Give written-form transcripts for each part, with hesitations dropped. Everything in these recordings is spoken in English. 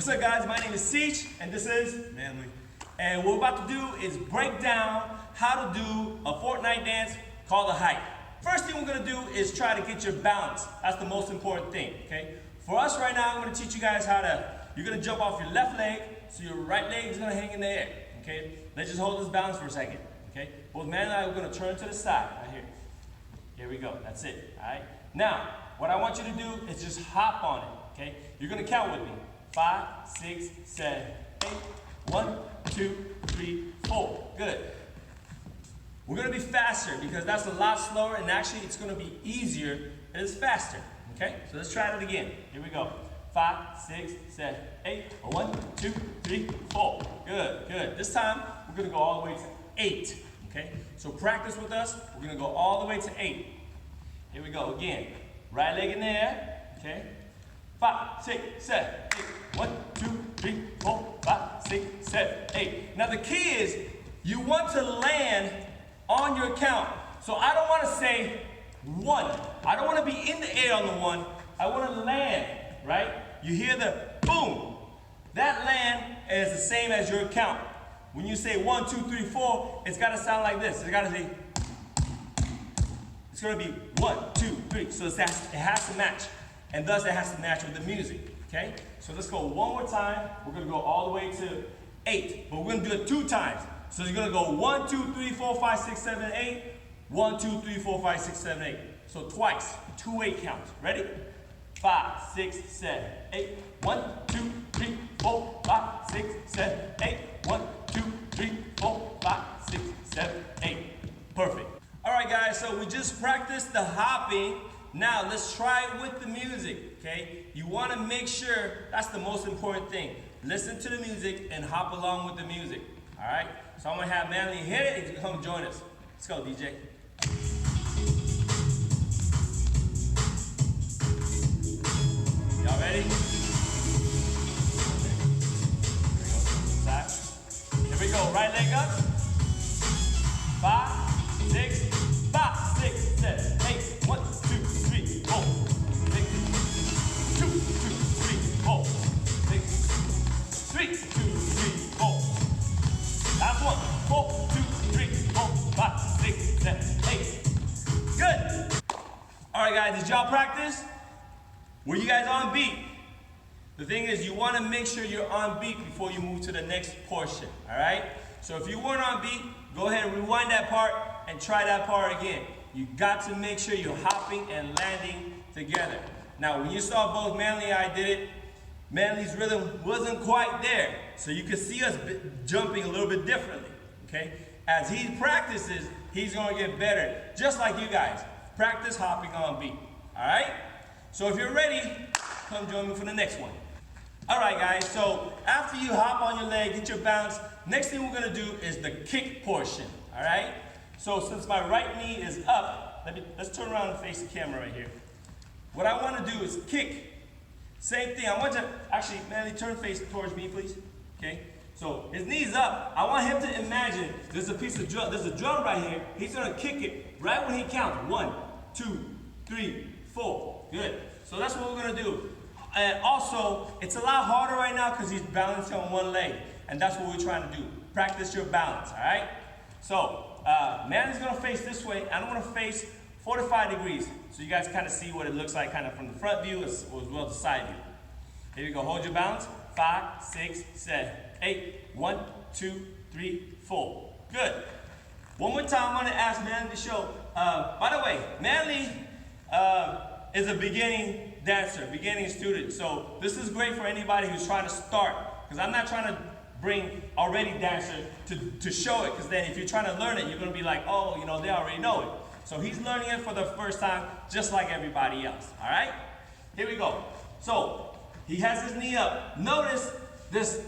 What's up guys, my name is Ceech and this is Manley. And what we're about to do is break down how to do a Fortnite dance called the hype. First thing we're gonna do is try to get your balance. That's the most important thing, okay? For us right now, I'm gonna teach you guys how to, you're gonna jump off your left leg, so your right leg is gonna hang in the air, okay? Let's just hold this balance for a second, okay? Both Manley and I are gonna turn to the side, right here. Here we go, that's it, all right? Now, what I want you to do is just hop on it, okay? You're gonna count with me. 5, 6, 7, 8. 1, 2, 3, 4. Good. We're going to be faster because that's a lot slower and actually it's going to be easier and it's faster. Okay? So let's try it again. Here we go. 5, 6, 7, 8. 1, 2, 3, 4. Good, good. This time we're going to go all the way to 8. Okay? So practice with us. We're going to go all the way to 8. Here we go again. Right leg in the air. Okay? 5, 6, 7, 8. 1, 2, 3, 4, 5, 6, 7, 8. Now the key is you want to land on your count. So I don't want to say 1. I don't want to be in the air on the 1. I want to land, right? You hear the boom. That land is the same as your count. When you say 1, 2, 3, 4, it's got to sound like this. It's got to say, it's going to be 1, 2, 3. So it has to match. And thus it has to match with the music. Okay? So let's go one more time. We're going to go all the way to 8. But we're going to do it 2 times. So you're going to go 1, 2, 3, 4, 5, 6, 7, 8. 1, 2, 3, 4, 5, 6, 7, 8. So twice. 2 8 counts. Ready? 5, 6, 7, 8. 1, 2, 3, 4, 5, 6, 7, 8. 1, 2, 3, 4, 5, 6, 7, 8. Perfect. Alright guys, so we just practiced the hopping. Now let's try it with the music, okay? You want to make sure, that's the most important thing. Listen to the music and hop along with the music, all right? So I'm going to have Manley hit it and come join us. Let's go, DJ. Y'all ready? Here we go, right leg up. 5, 6, 5, 6, 7, 8. 1, 2, 3, 4. 6, 2, 2, 3, 4. 6, 3, 2, 3, 4. Last one. 4, 2, 3, 4, 5, 6, 7, 8. Good. All right, guys, did y'all practice? Were you guys on beat? The thing is, you want to make sure you're on beat before you move to the next portion, all right? So if you weren't on beat, go ahead and rewind that part and try that part again. You got to make sure you're hopping and landing together. Now, when you saw both Manley and I did it, Manley's rhythm wasn't quite there. So you can see us jumping a little bit differently, okay? As he practices, he's going to get better, just like you guys. Practice hopping on beat, all right? So if you're ready, come join me for the next one. All right, guys, so after you hop on your leg, get your balance, next thing we're going to do is the kick portion, all right? So since my right knee is up, let's turn around and face the camera right here. What I want to do is kick. Same thing. I want to, actually, Manley, turn face towards me, please. Okay? So his knee's up. I want him to imagine there's a piece of drum. There's a drum right here. He's going to kick it right when he counts. 1, 2, 3, 4. Good. So that's what we're going to do. And also, it's a lot harder right now because he's balancing on one leg. And that's what we're trying to do. Practice your balance, all right? So, Manley's going to face this way. I'm going to face 45 degrees. So you guys kind of see what it looks like kind of from the front view as well as the side view. Here you go. Hold your balance. 5, 6, 7, 8. 1, 2, 3, 4. Good. One more time, I'm going to ask Manley to show. By the way, Manley is a beginning dancer, beginning student. So this is great for anybody who's trying to start. Because I'm not trying to bring already dancer to show it. Because then if you're trying to learn it, you're going to be like, oh, you know, they already know it. So he's learning it for the first time, just like everybody else, all right? Here we go. So he has his knee up. Notice this,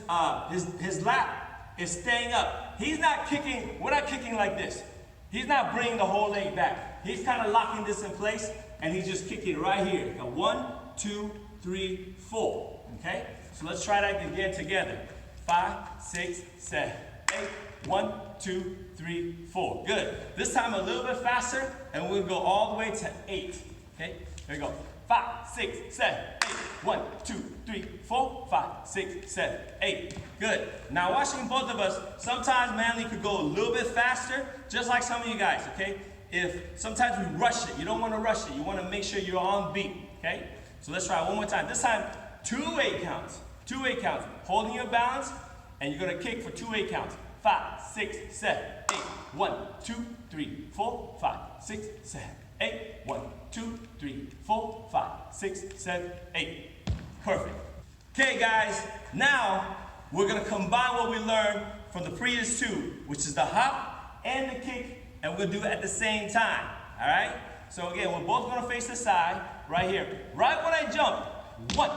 his lap is staying up. He's not kicking, we're not kicking like this. He's not bringing the whole leg back. He's kind of locking this in place, and he's just kicking right here. Now, 1, 2, 3, 4, okay? So let's try that again together. 5, 6, 7, 8. 1, 2, 3, 4. Good. This time a little bit faster, and we'll go all the way to 8. Okay? There we go. 5, 6, 7, 8. 1, 2, 3, 4, 5, 6, 7, 8. Good. Now watching both of us, sometimes Manley could go a little bit faster, just like some of you guys, okay? If sometimes we rush it, you don't want to rush it. You want to make sure you're on beat, okay? So let's try it one more time. This time, 2 8 counts. 2 8 counts. Holding your balance, and you're going to kick for 2 8 counts. 5, 6, 7, 8. 1, 2, 3, 4, 5, 6, 7, 8. 1, 2, 3, 4, 5, 6, 7, 8. Perfect. Okay, guys, now we're going to combine what we learned from the previous 2, which is the hop and the kick, and we're going to do it at the same time. All right? So again, we're both going to face the side right here. Right when I jump, 1.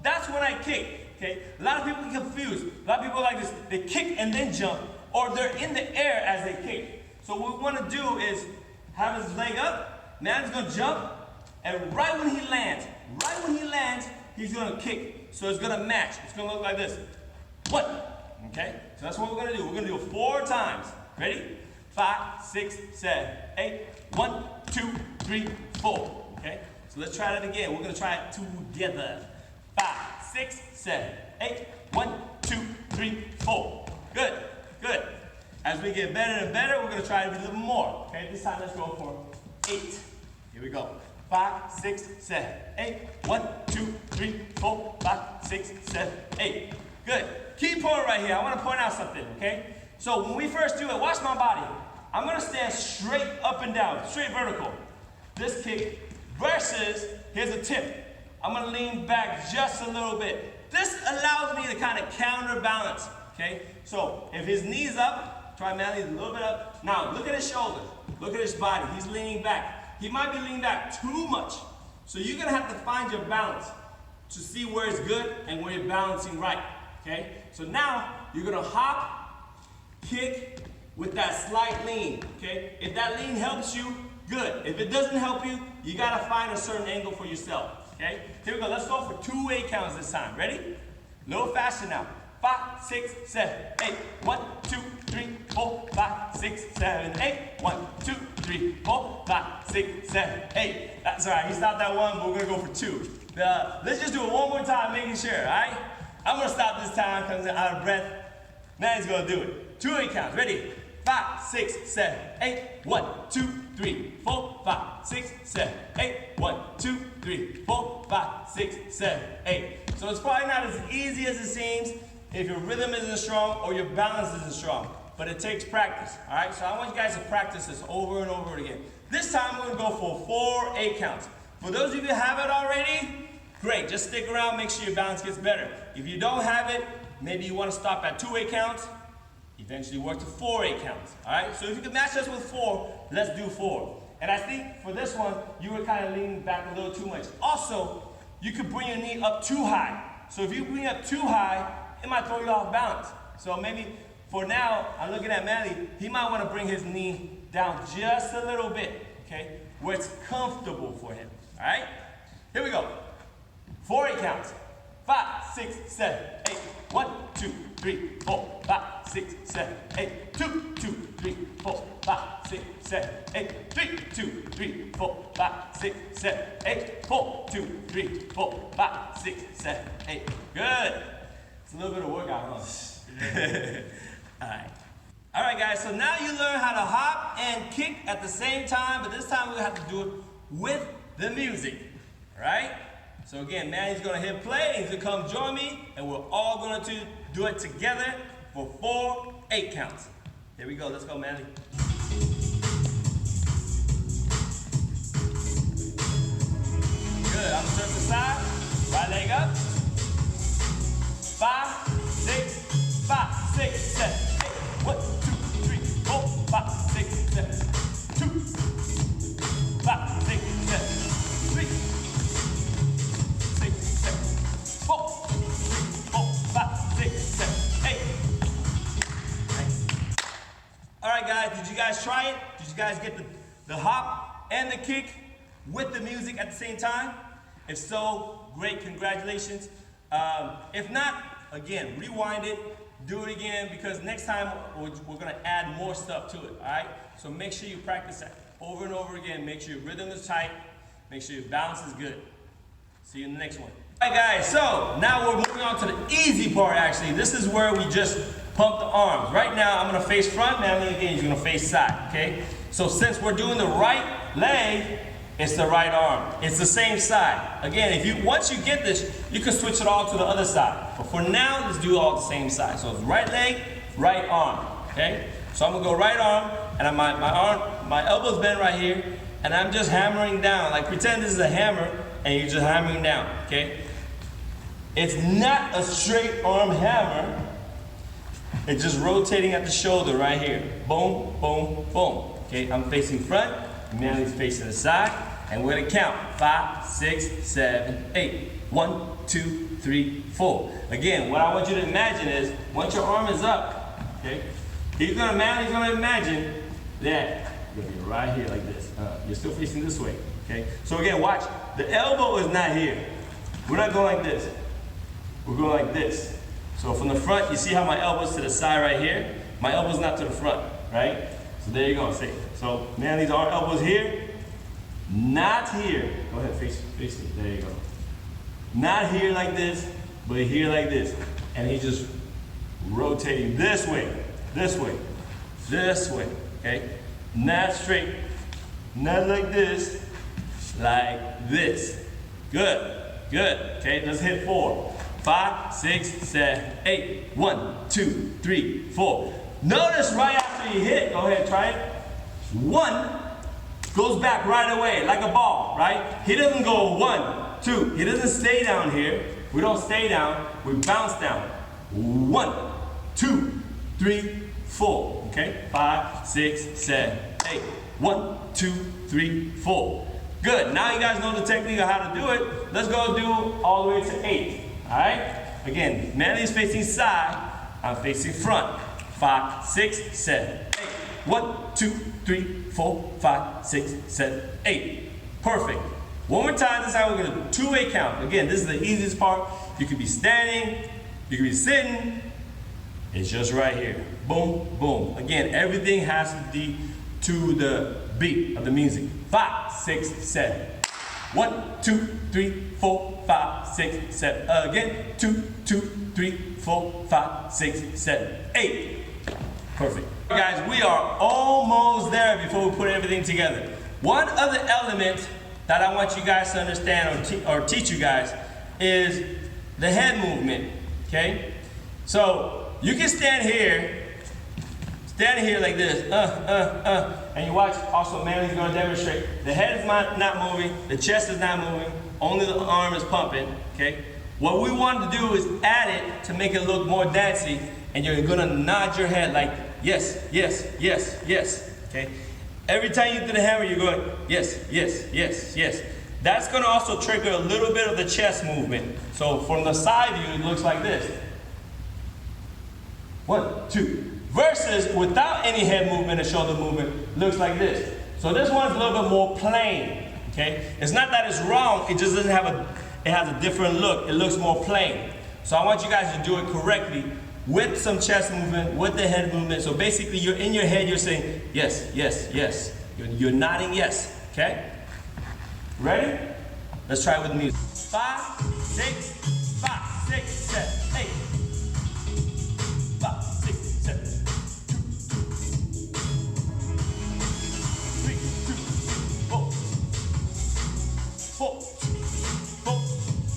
That's when I kick. Okay? A lot of people get confused. A lot of people like this. They kick and then jump, or they're in the air as they kick. So what we want to do is have his leg up. Man's going to jump, and right when he lands, he's going to kick. So it's going to match. It's going to look like this. 1. Okay? So that's what we're going to do. We're going to do it 4 times. Ready? 5, 6, 7, 8. 1, 2, 3, 4. Okay? So let's try that again. We're going to try it together. 5, 6, 7, 8. 1, 2, 3, 4. Good. Good. As we get better and better, we're going to try to do a little more. Okay? This time, let's go for 8. Here we go. 5, 6, 7, 8. 1, 2, 3, 4, 5, 6, 7, 8. Good. Key point right here. I want to point out something, okay? So when we first do it, watch my body. I'm going to stand straight up and down, straight vertical. This kick versus, here's a tip. I'm going to lean back just a little bit. This allows me to kind of counterbalance, okay? So if his knee's up, try Manley a little bit up. Now look at his shoulders. Look at his body. He's leaning back. He might be leaning back too much. So you're going to have to find your balance to see where it's good and where you're balancing right, okay? So now you're going to hop, kick with that slight lean, okay? If that lean helps you, good. If it doesn't help you, you got to find a certain angle for yourself, okay? Here we go. Let's go for 2 8 counts this time. Ready? A little faster now. 5, 6, 7, 8. 1, 2, 3, 4, 5, 6, 7, 8. 1, 2, 3, 4, 5, 6, 7, 8. That's all right. He stopped at 1, but we're going to go for 2. Let's just do it one more time, making sure, all right? I'm going to stop this time because I'm out of breath. Now he's going to do it. 2 8 counts. Ready? 5, 6, 7, 8. 1, 2, 3, 4, 5, 6, 7, 8. 1, 2, 3, 4, 5, 6, 7, 8. So it's probably not as easy as it seems if your rhythm isn't strong or your balance isn't strong. But it takes practice, all right? So I want you guys to practice this over and over again. This time we're going to go for 4 8 counts. For those of you who have it already, great. Just stick around, make sure your balance gets better. If you don't have it, maybe you want to stop at 2 8 counts, eventually work to 4 8 counts, all right? So if you can match us with 4, let's do 4. And I think for this one, you were kind of leaning back a little too much. Also, you could bring your knee up too high. So if you bring it up too high, it might throw you off balance. So maybe for now, I'm looking at Manley, he might want to bring his knee down just a little bit, okay? Where it's comfortable for him, all right? Here we go. 4 8 counts. 5, 6, 7, 8. 1, 2, 3, 4, 5, 6, 7, 8. 2, 2, 3, 4, 5, 6, 7, 8. 3, 2, 3, 4, 5, 6, 7, 8. 4, 2, 3, 4, 5, 6, 7, 8. Good. It's a little bit of workout, huh? All right, guys, so now you learn how to hop and kick at the same time, but this time we have to do it with the music, all right? So again, Manny's gonna hit play, he's gonna come join me, and we're all gonna do it together for 4 8 counts. Here we go, let's go, Manly. Good, I'm gonna turn to the side, right leg up. 5, 6, 5, 6, 7, 8. 1, 2, 3, 4, 5, 6, 7. 2, 5, 6, 7, 3, 6, 7, 4, 4, 5, 6, 7, 8. Nice. All right, guys, did you guys try it? Did you guys get the hop and the kick with the music at the same time? If so, great, congratulations. If not, again, rewind it, do it again, because next time we're gonna add more stuff to it, all right? So make sure you practice that over and over again. Make sure your rhythm is tight, make sure your balance is good. See you in the next one. All right, guys, so now we're moving on to the easy part, actually. This is where we just pump the arms. Right now, I'm gonna face front, Manley again, you're gonna face side, okay? So since we're doing the right leg, it's the right arm. It's the same side. Again, once you get this, you can switch it all to the other side. But for now, let's do all the same side. So it's right leg, right arm, okay? So I'm gonna go right arm, and my elbow's bent right here, and I'm just hammering down. Like pretend this is a hammer, and you're just hammering down, okay? It's not a straight arm hammer. It's just rotating at the shoulder right here. Boom, boom, boom. Okay, I'm facing front, Manley's facing the side, and we're gonna count. 5, 6, 7, 8. 1, 2, 3, 4. Again, what I want you to imagine is, once your arm is up, okay, Manley's gonna imagine that you're gonna be right here like this. You're still facing this way, okay? So again, watch, the elbow is not here. We're not going like this. We're going like this. So from the front, you see how my elbow's to the side right here? My elbow's not to the front, right? So there you go, see. So Manley's elbow's here, not here. Go ahead, face it, there you go. Not here like this, but here like this. And he's just rotating this way, this way, this way, okay? Not straight, not like this, like this. Good, good, okay? Let's hit 4. 5, 6, 7, 8. 1, 2, 3, 4. Notice right after you hit, go ahead, try it. 1 goes back right away, like a ball, right? He doesn't go 1, 2. He doesn't stay down here. We don't stay down, we bounce down. 1, 2, 3, 4. Okay? 5, 6, 7, 8. 1, 2, 3, 4. Good. Now you guys know the technique of how to do it. Let's go do all the way to 8. Alright? Again, Manley's facing side, I'm facing front. 5, 6, 7, 8. 1, 2, 3, 4, 5, 6, 7, 8. Perfect. One more time, this time we're going to do 2-way count. Again, this is the easiest part. You could be standing, you could be sitting. It's just right here. Boom, boom. Again, everything has to be to the beat of the music. 5, 6, 7. 1, 2, 3, 4, 5, 6, 7. Again, 2, 2, 3, 4, 5, 6, 7, 8. Perfect. Guys, we are almost there before we put everything together. One other element that I want you guys to understand or teach you guys is the head movement, okay? So you can stand here like this, and you watch also Manley's gonna demonstrate. The head is not moving, the chest is not moving, only the arm is pumping, okay? What we want to do is add it to make it look more dancey, and you're gonna nod your head like, yes, yes, yes, yes, okay? Every time you do the hammer, you're going, yes, yes, yes, yes. That's gonna also trigger a little bit of the chest movement. So from the side view, it looks like this. 1, 2. Versus without any head movement or shoulder movement, looks like this. So this one's a little bit more plain, okay? It's not that it's wrong, it just doesn't have it has a different look. It looks more plain. So I want you guys to do it correctly with some chest movement, with the head movement. So basically you're in your head, you're saying, yes, yes, yes. You're nodding yes, okay? Ready? Let's try it with the music. 5, 6, 5, 6, 7, 8. 5, 6, 7. 2, 3, 2, 4. 4, 4,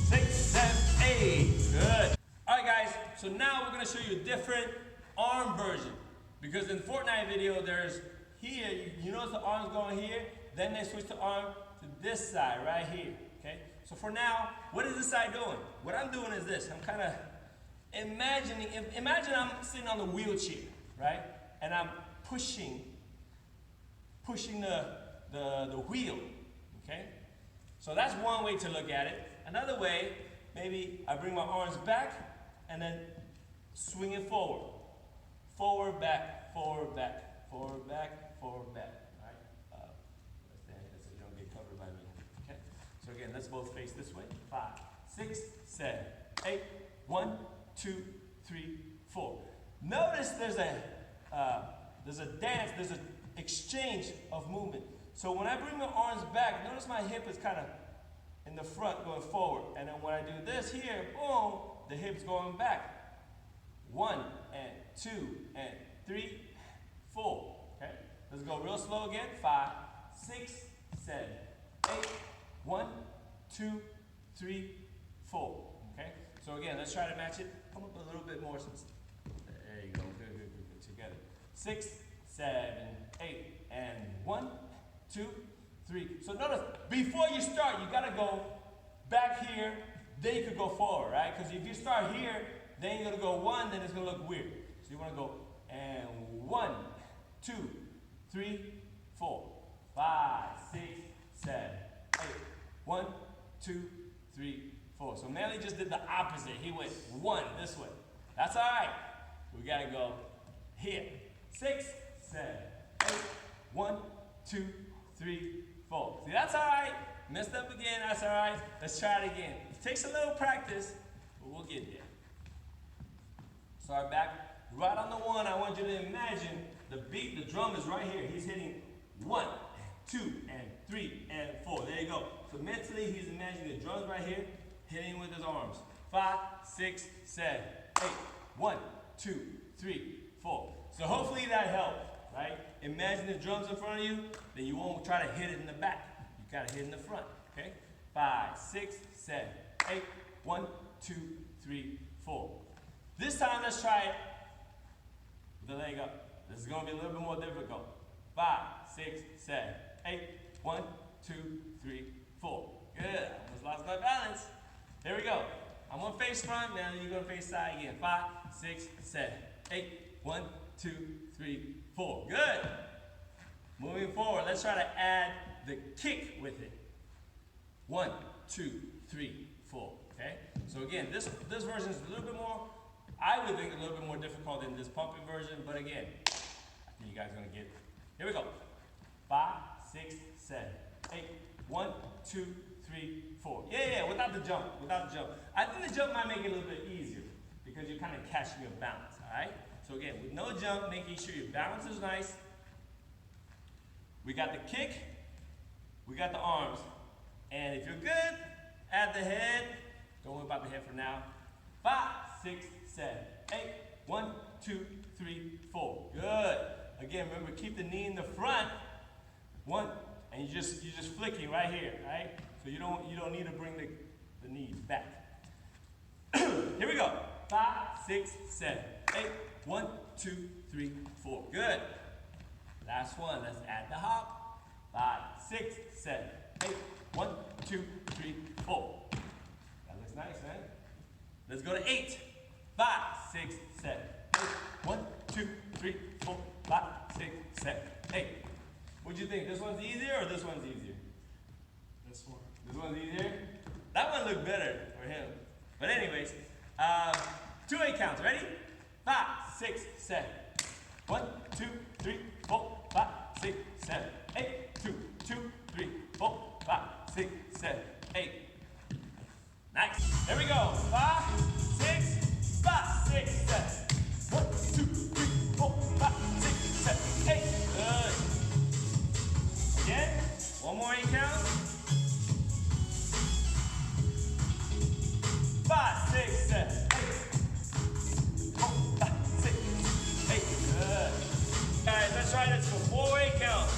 6, 7, 8. Good. All right, guys. So now we're gonna show you a different arm version. Because in Fortnite video, there's here, you notice the arm's going here, then they switch the arm to this side right here, okay? So for now, what is this side doing? What I'm doing is this. I'm kind of imagine I'm sitting on the wheelchair, right? And I'm pushing the wheel, okay? So that's one way to look at it. Another way, maybe I bring my arms back and then swing it forward. Forward, back, forward, back, forward, back, forward, back. All right? Let's stand here so you don't get covered by me. Okay? So again, let's both face this way. 5, 6, 7, 8. 1, 2, 3, 4. Notice there's a dance, there's an exchange of movement. So when I bring my arms back, notice my hip is kind of in the front going forward. And then when I do this here, boom, the hips going back. 1 and 2 and 3, 4. Okay? Let's go real slow again. 5, 6, 7, 8. 1, 2, 3, 4. Okay? So again, let's try to match it. Come up a little bit more. There you go. Good. Together. 6, 7, 8, and 1, 2, 3. So notice, before you start, you gotta go back here, then you could go forward, right? Because if you start here, then you're gonna go 1, then it's gonna look weird. So you wanna go, and 1, 2, 3, 4, 5, 6, 7, 8. 1, 2, 3, 4. So Manley just did the opposite. He went 1 this way. That's all right. We gotta go here. 6, 7, 8. 1, 2, 3, 4. See, that's all right. Messed up again. That's all right. Let's try it again. It takes a little practice, but we'll get there. Start back right on the 1. I want you to imagine the beat. The drum is right here. He's hitting 1, 2, and 3, and 4. There you go. So mentally, he's imagining the drums right here, hitting with his arms. 5, 6, 7, 8. 1, 2, 3, 4. So hopefully that helped, right? Imagine the drums in front of you, then you won't try to hit it in the back. You gotta hit in the front, okay? 5, 6, 7, 8. 1, 2, 3, 4. This time, let's try it with the leg up. This is gonna be a little bit more difficult. 5, 6, 7, 8. 1, 2, 3, 4. Good. Almost lost my balance. Here we go. I'm gonna face front, now you're gonna face side again. 5, 6, 7, 8. 1, 2, 3, 4. Good. Moving forward, let's try to add the kick with it. 1, 2, 3, 4. Okay? So again, this version is a little bit more, I would think a little bit more difficult than this pumping version, but again, I think you guys are gonna get it. Here we go. 5, 6, 7, 8. 1, 2, 3, 4. Yeah, without the jump, I think the jump might make it a little bit easier because you're kind of catching your balance, all right? So again, with no jump, making sure your balance is nice. We got the kick, we got the arms. And if you're good, add the head. Don't worry about the head for now. 5, 6, 7, 8. 1, 2, 3, 4. Good. Again, remember, keep the knee in the front. 1, and you're just flicking right here, right? So you don't need to bring the knees back. Here we go. 5, 6, 7, 8. 1, 2, 3, 4. Good. Last one. Let's add the hop. 5, 6, 7, 8. 1, 2, 3, 4. That looks nice, man. Let's go to 8. 5, 6, 7, 8. 1, 2, 3, 4, 5, 6, 7, 8. What'd you think? This one's easier or this one's easier? This one. This one's easier? That one looked better for him. But anyways, 2 8 counts. Ready? 5, 6, 7. 1, 2, 3, 4, 5, 6, 7, 8. 2, 2, 3, 4, 5, 6, 7, 8. Nice. There we go. 5, 6, 5, 6, 7. 1, 2, 3, 4, 5, 6, 7, 8. Good. Again. 1 more 8 count. 5, 6, 7, 8. 4, 5, 6, 8. Good. Guys, let's try this for 4 8 counts.